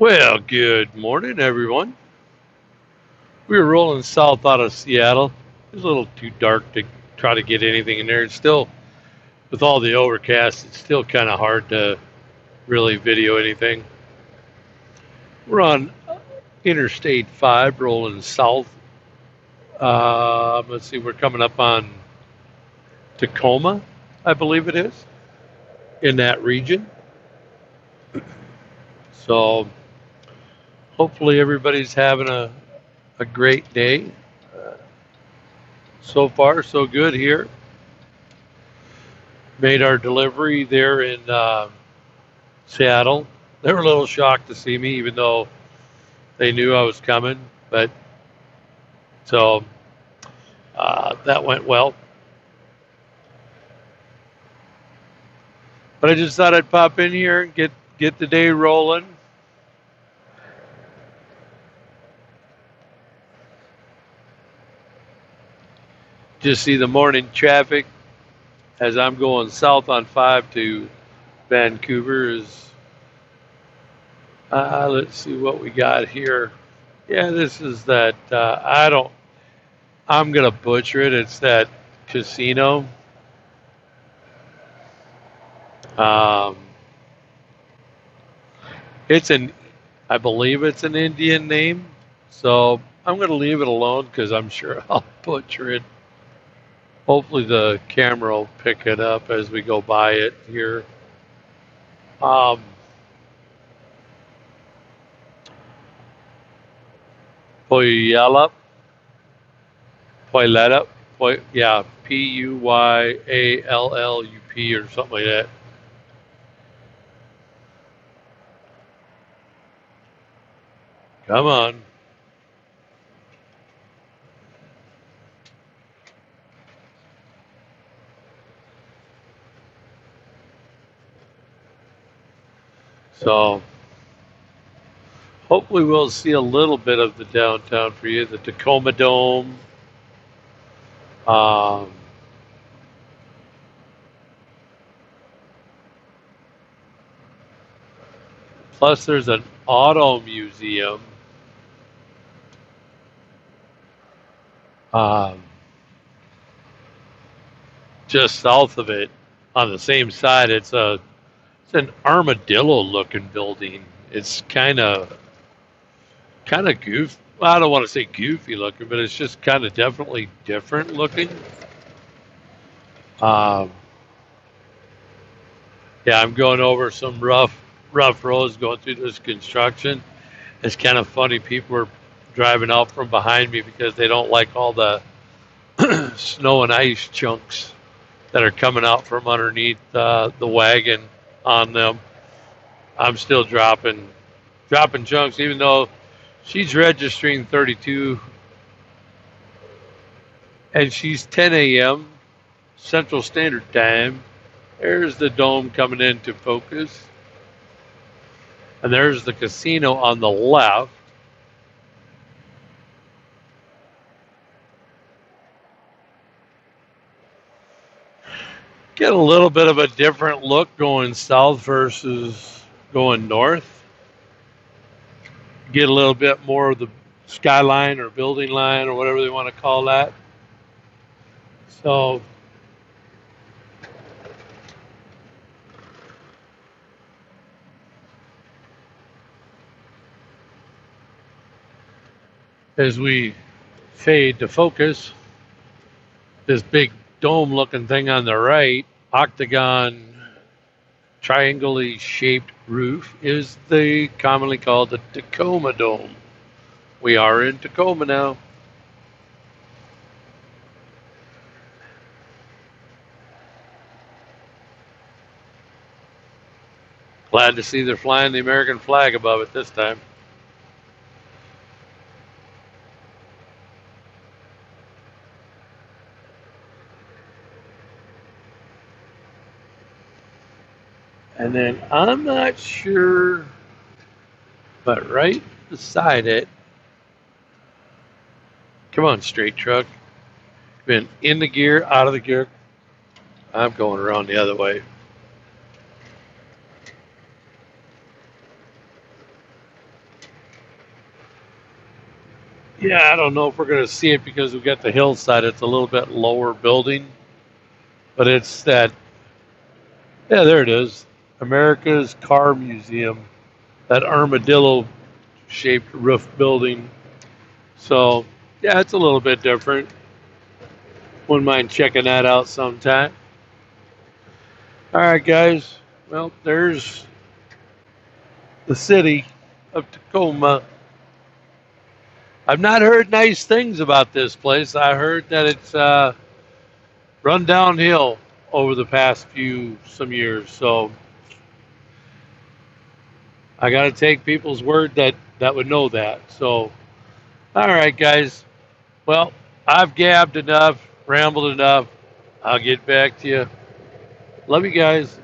Well, good morning, everyone. We were rolling south out of Seattle. It was a little too dark to try to get anything in there. It's still, with all the overcast, it's still kind of hard to really video anything. We're on Interstate 5 rolling south. Let's see, we're coming up on Tacoma, I believe it is, in that region. So hopefully everybody's having a great day. So far, so good here. Made our delivery there in Seattle. They were a little shocked to see me, even though they knew I was coming. But so that went well. But I just thought I'd pop in here and get the day rolling. Just see the morning traffic as I'm going south on 5 to Vancouver is. Let's see what we got here. Yeah, this is that. I don't. I'm gonna butcher it. It's that casino. Um, it's an. I believe it's an Indian name. So I'm going to leave it alone because I'm sure I'll butcher it. Hopefully the camera will pick it up as we go by it here. Um, Puyallup, Puyallup, yeah, Puyallup or something like that. Come on. So hopefully we'll see a little bit of the downtown for you, the Tacoma Dome. Um, Plus, there's an auto museum. Um, just south of it, on the same side, it's an armadillo looking building. It's kind of goofy. Well, I don't want to say goofy looking, but it's just kind of definitely different looking. Um, yeah, I'm going over some rough roads going through this construction. It's kind of funny. People are driving out from behind me because they don't like all the snow and ice chunks that are coming out from underneath the wagon on them. I'm still dropping chunks, even though she's registering 32 and she's 10 a.m. Central Standard Time. There's the dome coming into focus, and there's the casino on the left. Get a little bit of a different look going south versus going north. Get a little bit more of the skyline or building line or whatever they want to call that. So as we fade to focus, this big dome looking thing on the right, octagon, triangularly shaped roof, is the commonly called the Tacoma Dome. We are in Tacoma now. Glad to see they're flying the American flag above it this time. And then I'm not sure, but right beside it, come on, straight truck. Been in the gear, out of the gear. I'm going around the other way. Yeah, I don't know if we're going to see it because we got the hillside. It's a little bit lower building, but it's that. Yeah, there it is. America's Car Museum. That armadillo-shaped roof building. So, yeah, it's a little bit different. Wouldn't mind checking that out sometime. All right, guys. Well, there's the city of Tacoma. I've not heard nice things about this place. I heard that it's run downhill over the past some years. So I got to take people's word that would know that. So, all right, guys. Well, I've gabbed enough, rambled enough. I'll get back to you. Love you guys.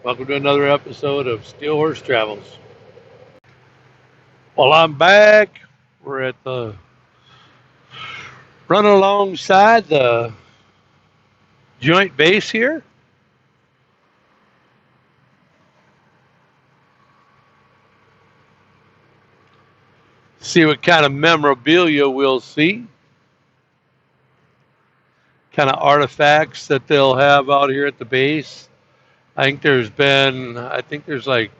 Welcome to another episode of Steel Horse Travels. Well, I'm back. We're at the running alongside the joint base here. See what kind of memorabilia we'll see. Kind of artifacts that they'll have out here at the base. I think there's like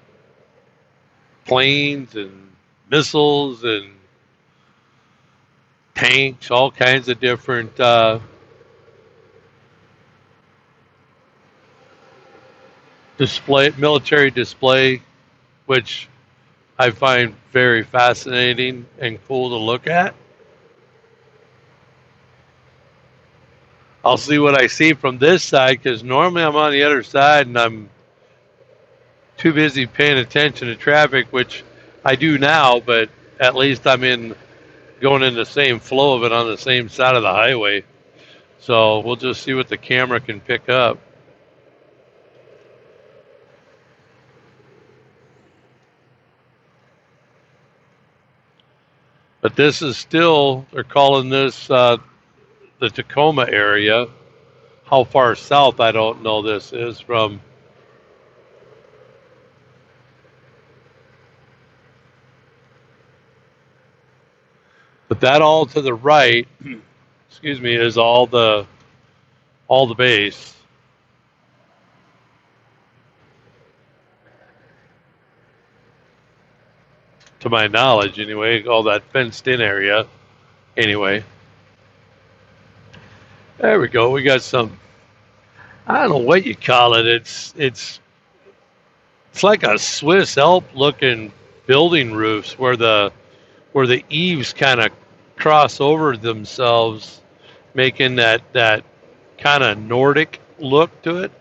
planes and missiles and tanks, all kinds of different military display, which I find very fascinating and cool to look at. I'll see what I see from this side because normally I'm on the other side and I'm too busy paying attention to traffic, which I do now, but at least going in the same flow of it on the same side of the highway. So we'll just see what the camera can pick up. But this is still, they're calling this the Tacoma area. How far south, I don't know this is from. But that all to the right, excuse me, is all the base. To my knowledge, anyway, all that fenced in area. Anyway, there we go. We got some. I don't know what you call it. It's like a Swiss Alp looking building roofs where the eaves kind of cross over themselves, making that kind of Nordic look to it.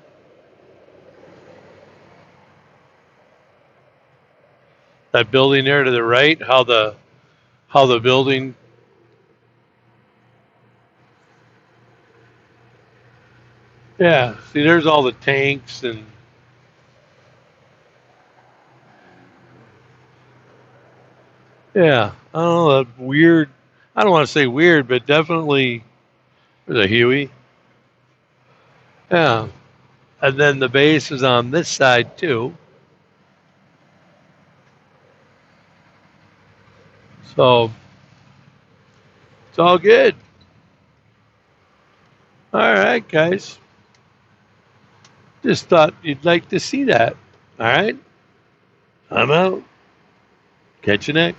That building there to the right, how the building. Yeah, see, there's all the tanks and. Yeah, I don't know, that weird. I don't want to say weird, but definitely there's a Huey. Yeah, and then the base is on this side too. So it's all good. All right, guys. Just thought you'd like to see that. All right, I'm out. Catch you next.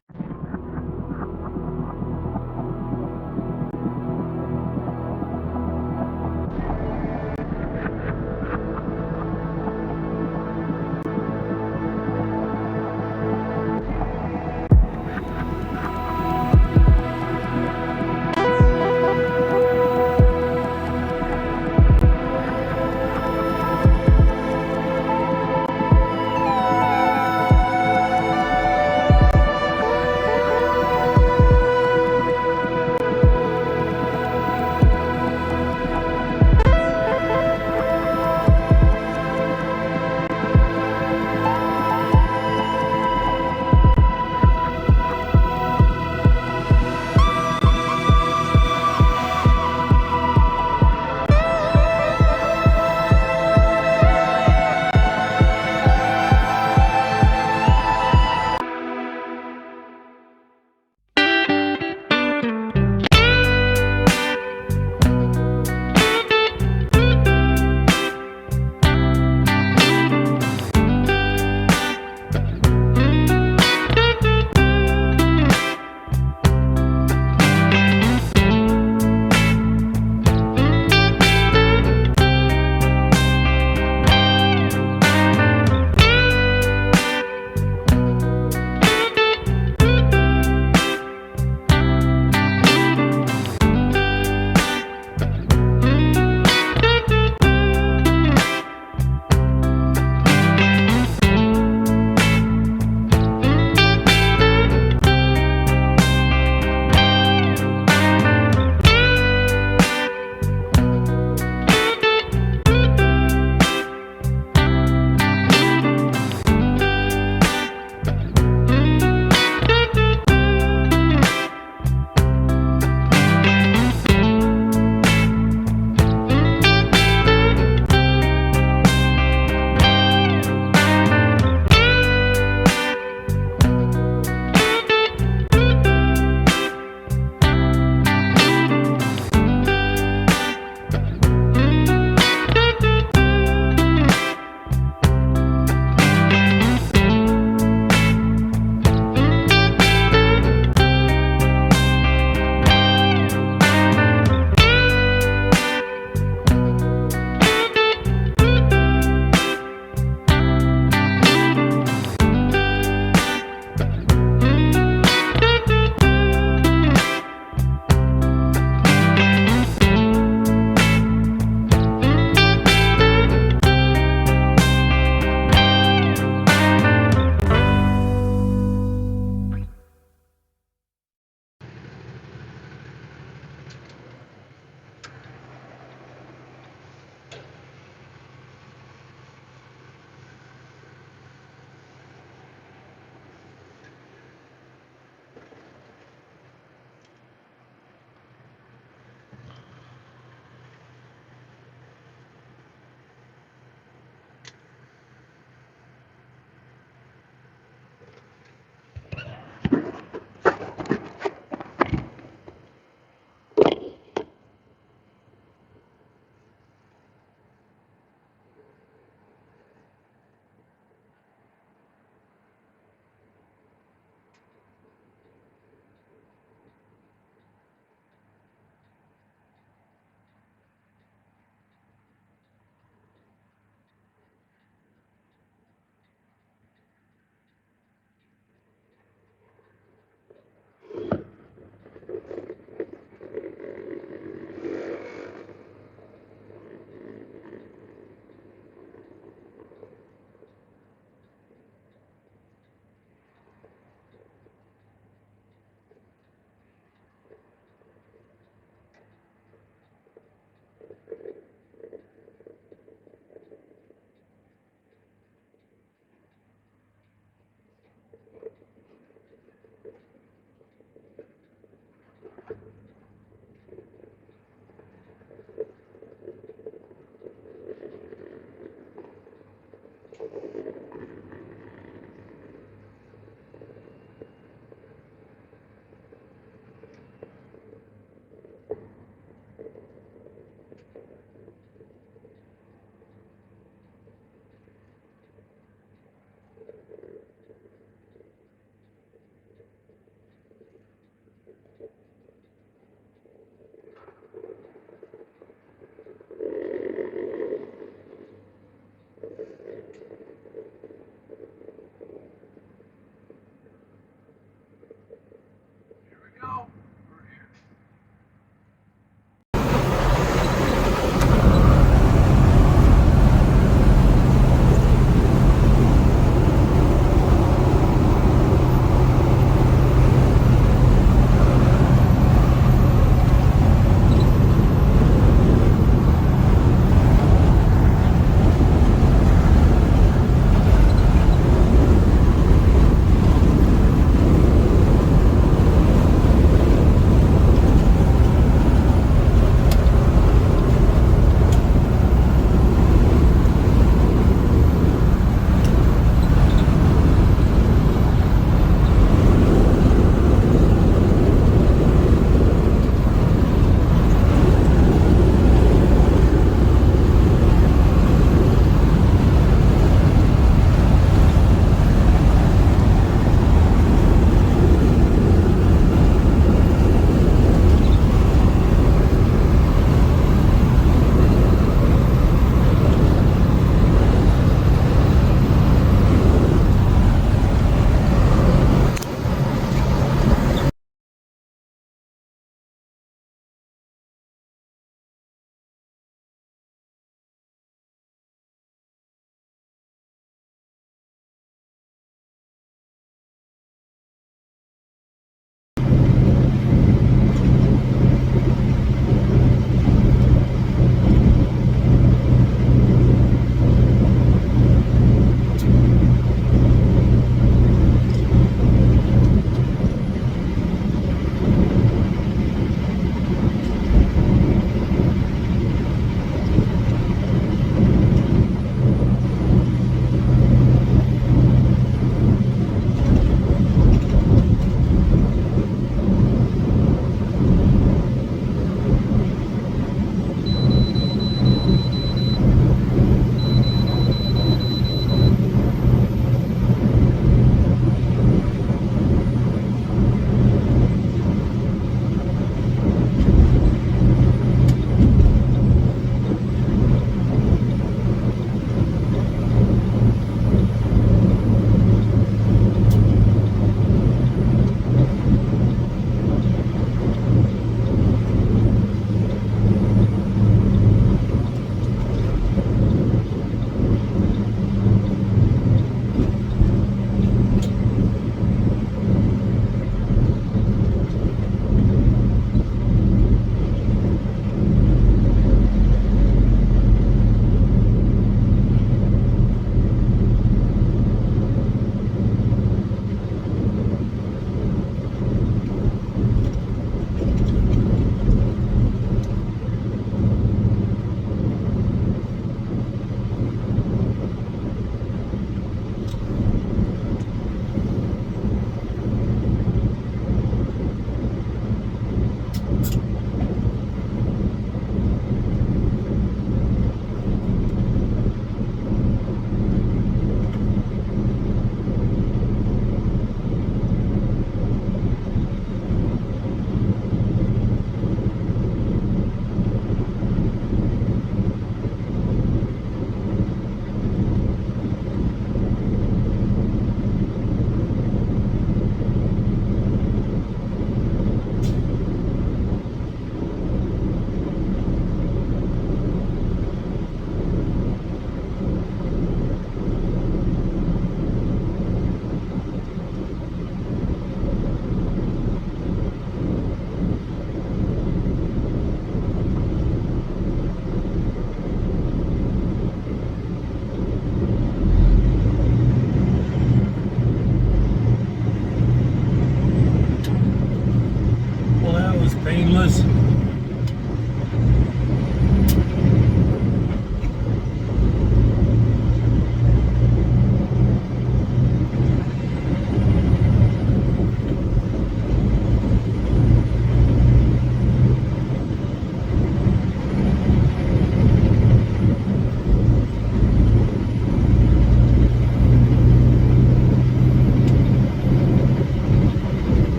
Here we go.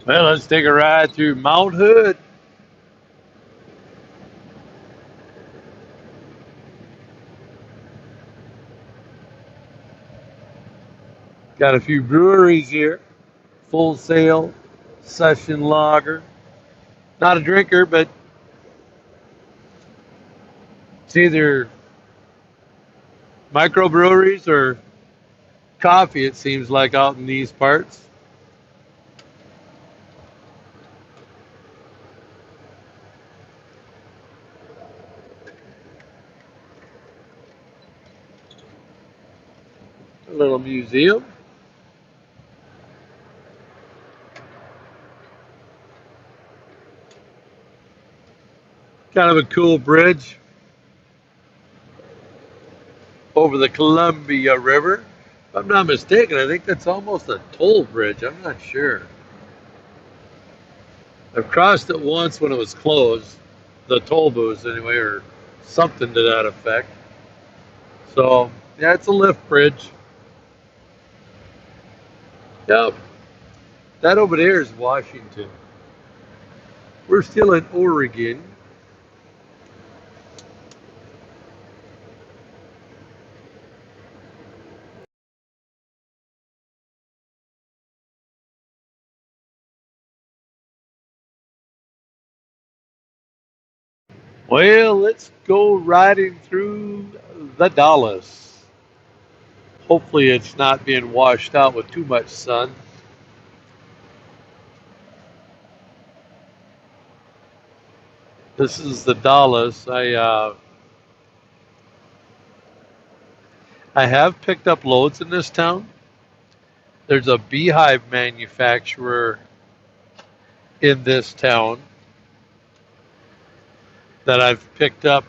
Well, let's take a ride through Mount Hood. Got a few breweries here. Full Sail, Session Lager. Not a drinker, but it's either microbreweries or coffee, it seems like, out in these parts. A little museum. Kind of a cool bridge over the Columbia River. If I'm not mistaken, I think that's almost a toll bridge. I'm not sure. I've crossed it once when it was closed, the toll booths anyway, or something to that effect. So, yeah, it's a lift bridge. Yep, that over there is Washington. We're still in Oregon. Well, let's go riding through the Dallas. Hopefully, it's not being washed out with too much sun. This is the Dallas. I have picked up loads in this town. There's a beehive manufacturer in this town that I've picked up.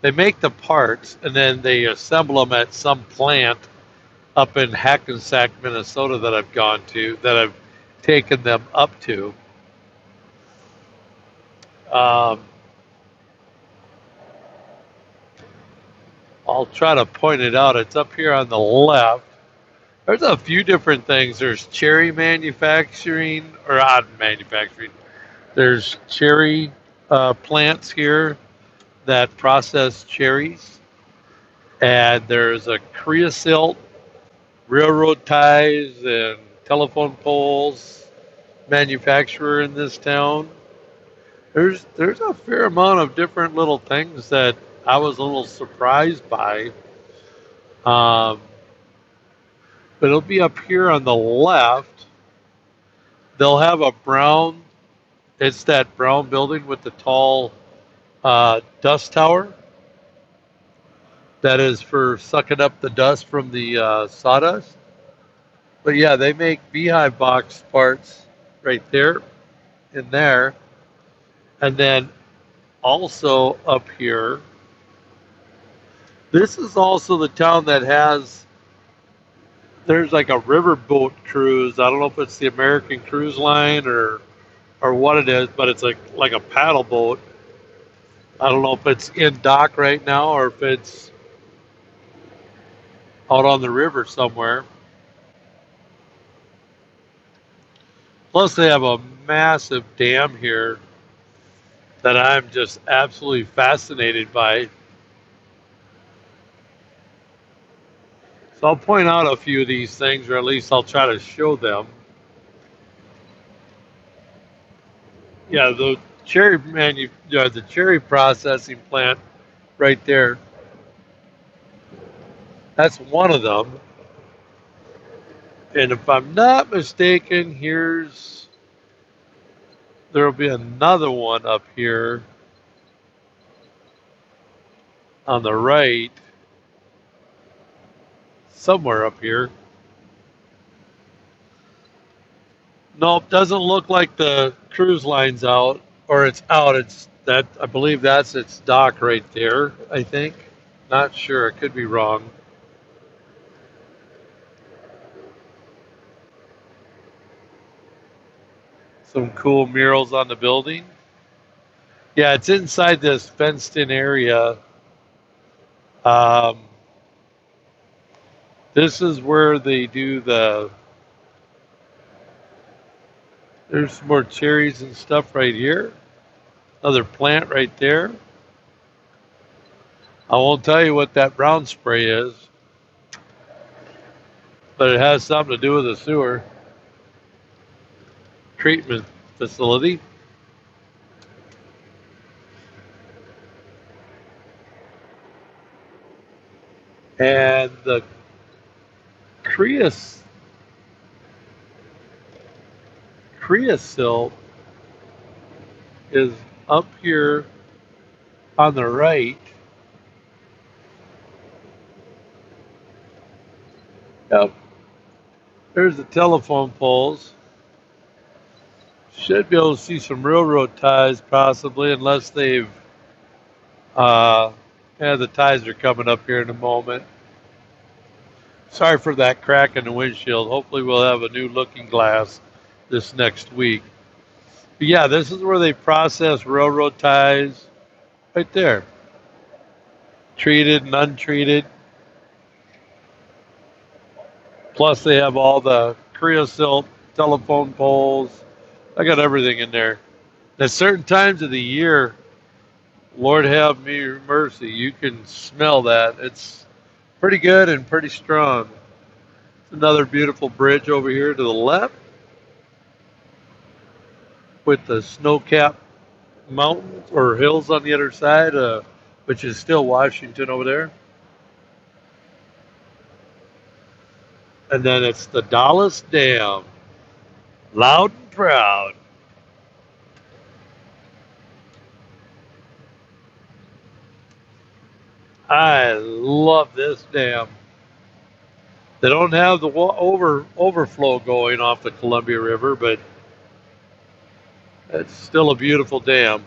They make the parts and then they assemble them at some plant up in Hackensack, Minnesota that I've gone to, that I've taken them up to. Um, I'll try to point it out. It's up here on the left. There's a few different things. There's cherry manufacturing, or odd manufacturing. There's cherry plants here that process cherries. And there's a creosote, railroad ties, and telephone poles manufacturer in this town. There's a fair amount of different little things that I was a little surprised by. Um, but it'll be up here on the left. They'll have a brown. It's that brown building with the tall dust tower that is for sucking up the dust from the sawdust. But yeah, they make beehive box parts right there, in there, and then also up here. This is also the town that has. There's like a riverboat cruise. I don't know if it's the American Cruise Line or what it is, but it's like a paddle boat. I don't know if it's in dock right now or if it's out on the river somewhere. Plus, they have a massive dam here that I'm just absolutely fascinated by. So I'll point out a few of these things, or at least I'll try to show them. Yeah, the cherry processing plant right there. That's one of them. And if I'm not mistaken, there'll be another one up here on the right, somewhere up here. Nope, doesn't look like the cruise line's out, or it's out. It's that I believe that's its dock right there. I think. Not sure. I could be wrong. Some cool murals on the building. Yeah, it's inside this fenced-in area. Um, this is where they do There's some more cherries and stuff right here. Another plant right there. I won't tell you what that brown spray is, but it has something to do with the sewer treatment facility. And the creosote is up here on the right. Yep, there's the telephone poles. Should be able to see some railroad ties possibly, unless they've, yeah, the ties are coming up here in a moment. Sorry for that crack in the windshield. Hopefully we'll have a new looking glass this next week. But yeah, this is where they process railroad ties right there. Treated and untreated. Plus they have all the creosote telephone poles. I got everything in there. At certain times of the year, Lord have me mercy, you can smell that. It's pretty good and pretty strong. Another beautiful bridge over here to the left with the snow-capped mountains or hills on the other side, which is still Washington over there. And then it's the Dallas Dam, loud and proud. I love this dam. They don't have the overflow going off the Columbia River, but it's still a beautiful dam.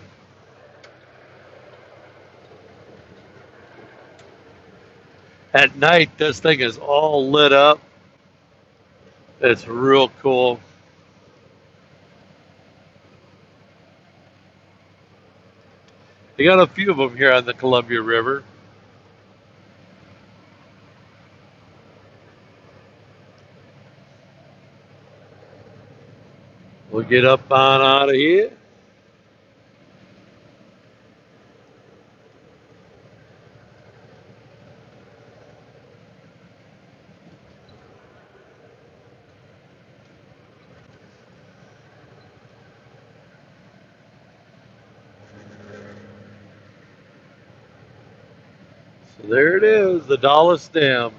At night, this thing is all lit up. It's real cool. They got a few of them here on the Columbia River. We'll get up on out of here. So there it is, the Dallas Dam.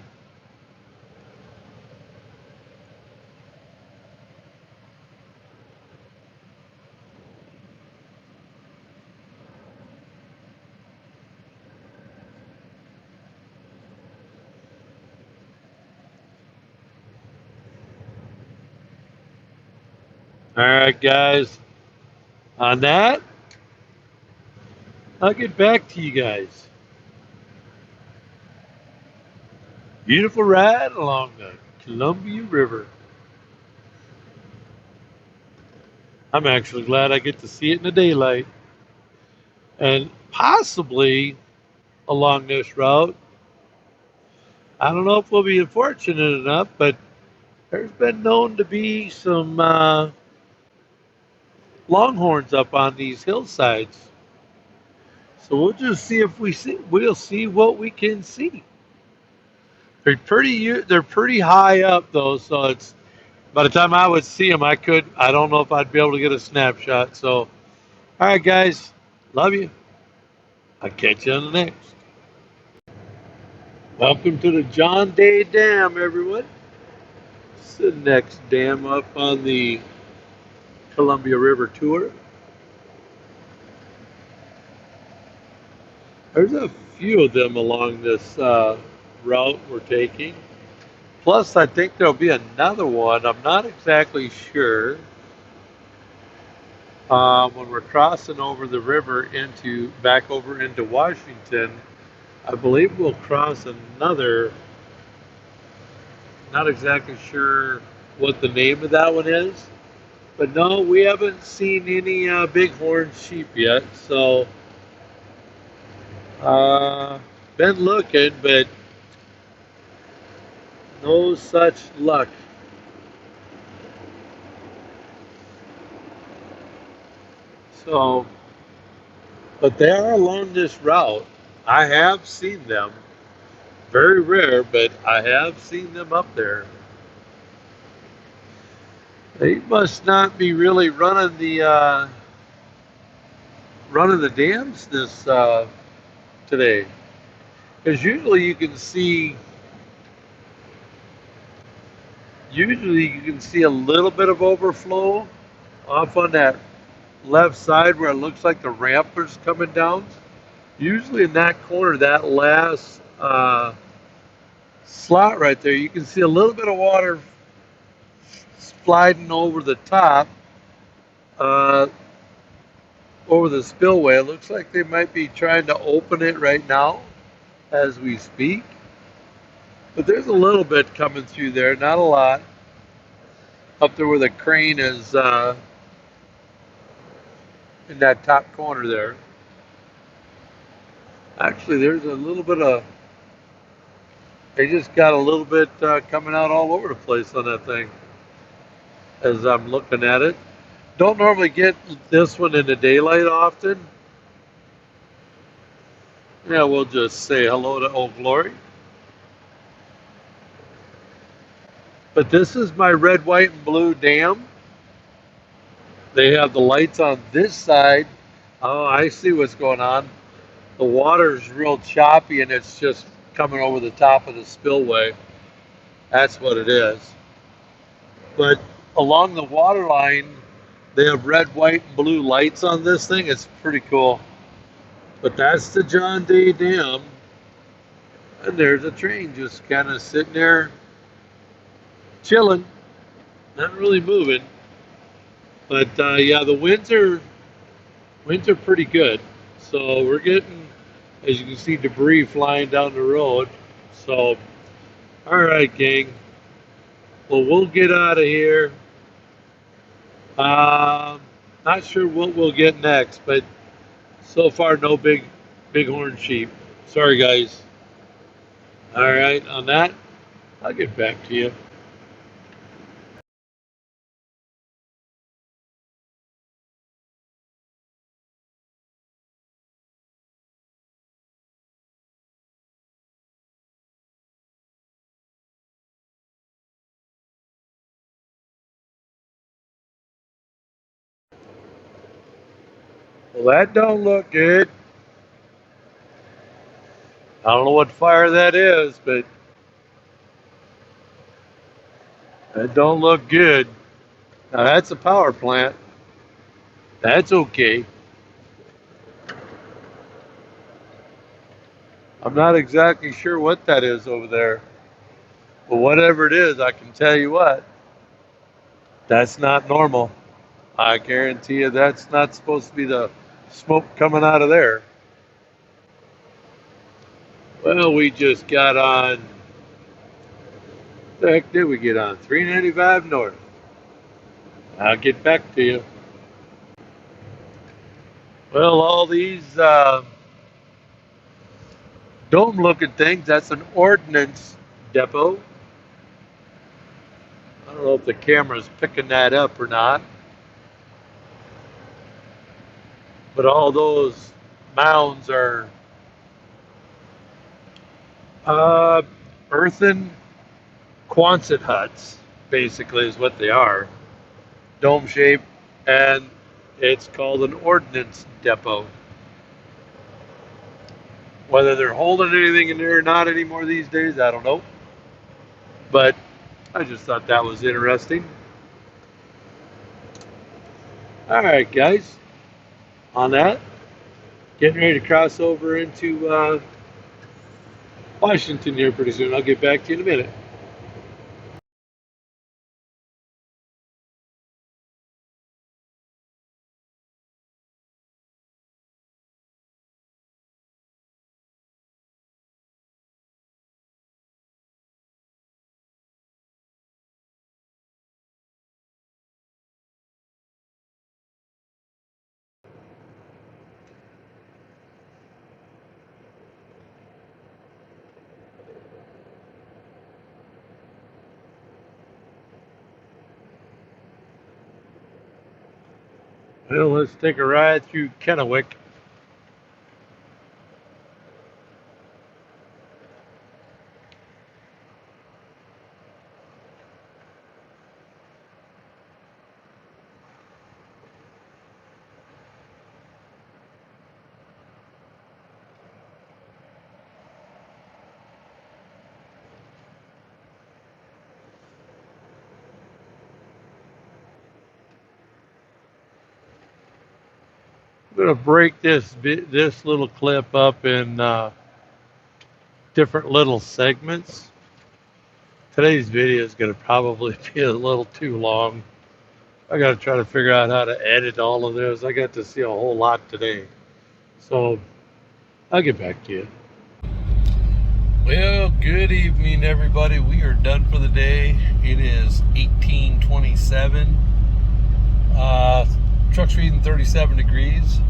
All right, guys. On that, I'll get back to you guys. Beautiful ride along the Columbia River. I'm actually glad I get to see it in the daylight. And possibly along this route, I don't know if we'll be fortunate enough, but there's been known to be some longhorns up on these hillsides. So we'll just see if we'll see what we can see. They're pretty high up though, so it's by the time I would see them, I don't know if I'd be able to get a snapshot. So, all right, guys, love you. I'll catch you on the next. Welcome to the John Day Dam, everyone. It's the next dam up on the Columbia River tour. There's a few of them along this route we're taking. Plus, I think there'll be another one. I'm not exactly sure. When we're crossing over the river back over into Washington, I believe we'll cross another. Not exactly sure what the name of that one is, but no, we haven't seen any bighorn sheep yet. So, been looking, but no such luck. So, but they are along this route. I have seen them. Very rare, but I have seen them up there. They must not be really running the dams this today, because usually you can see a little bit of overflow off on that left side where it looks like the ramp is coming down. Usually in that corner, that last slot right there, you can see a little bit of water sliding over the top, uh, over the spillway. It looks like they might be trying to open it right now as we speak. But there's a little bit coming through there, not a lot. Up there where the crane is in that top corner there. Actually, there's a little bit of, they just got a little bit coming out all over the place on that thing as I'm looking at it. Don't normally get this one in the daylight often. Yeah, we'll just say hello to Old Glory. But this is my red, white, and blue dam. They have the lights on this side. Oh, I see what's going on. The water's real choppy and it's just coming over the top of the spillway. That's what it is. But along the water line, they have red, white, and blue lights on this thing. It's pretty cool. But that's the John Day Dam. And there's a train just kind of sitting there chilling, not really moving. But yeah, the winds are pretty good. So we're getting, as you can see, debris flying down the road. So, all right, gang. Well, we'll get out of here. Um, Not sure what we'll get next, but so far no bighorn sheep. Sorry, guys. All right, on that, I'll get back to you. Well, that don't look good. I don't know what fire that is, but that don't look good. Now that's a power plant. That's okay. I'm not exactly sure what that is over there. But whatever it is, I can tell you what, that's not normal. I guarantee you that's not supposed to be the smoke coming out of there. Well, we just got on, the heck did we get on? 395 North. I'll get back to you. Well, all these dome looking things, that's an Ordinance Depot. I don't know if the camera's picking that up or not, but all those mounds are uh, earthen Quonset huts, basically, is what they are. Dome shape, and it's called an Ordnance Depot. Whether they're holding anything in there or not anymore these days, I don't know. But I just thought that was interesting. All right, guys. On that, getting ready to cross over into Washington here pretty soon. I'll get back to you in a minute. Well, let's take a ride through Kennewick. I'm gonna break this little clip up in different little segments. Today's video is gonna probably be a little too long. I gotta try to figure out how to edit all of this. I got to see a whole lot today, so I'll get back to you. Well, good evening, everybody. We are done for the day. It is 18:27. Truck's reading 37 degrees.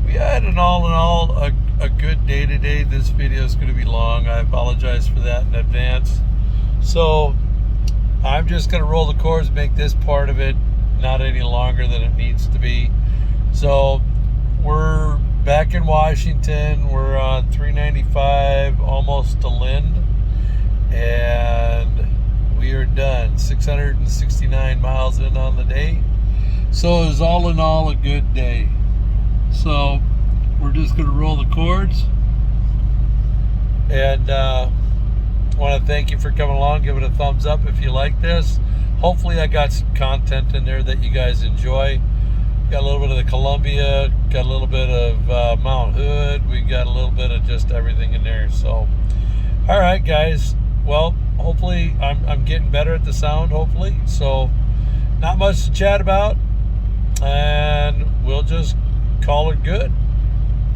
We had an all in all a good day today. This video is going to be long. I apologize for that in advance. So I'm just going to roll the cords, make this part of it not any longer than it needs to be. So we're back in Washington. We're on 395, almost to Lind, and we are done. 669 miles in on the day. So it was all in all a good day. So we're just going to roll the cords, and I want to thank you for coming along. Give it a thumbs up if you like this. Hopefully I got some content in there that you guys enjoy. Got a little bit of the Columbia, got a little bit of Mount Hood. We got a little bit of just everything in there. So, all right, guys. Well, hopefully I'm getting better at the sound, hopefully. So, not much to chat about, and we'll just call it good.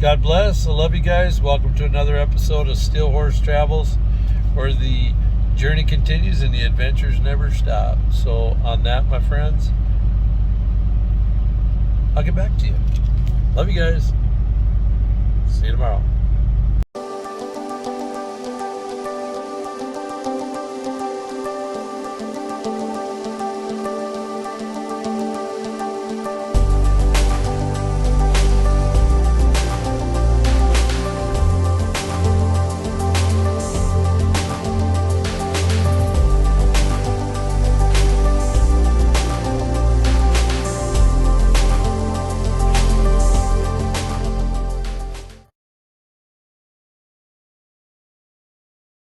God bless. I love you guys. Welcome to another episode of Steel Horse Travels, where the journey continues and the adventures never stop. So, on that, my friends, I'll get back to you. Love you guys. See you tomorrow.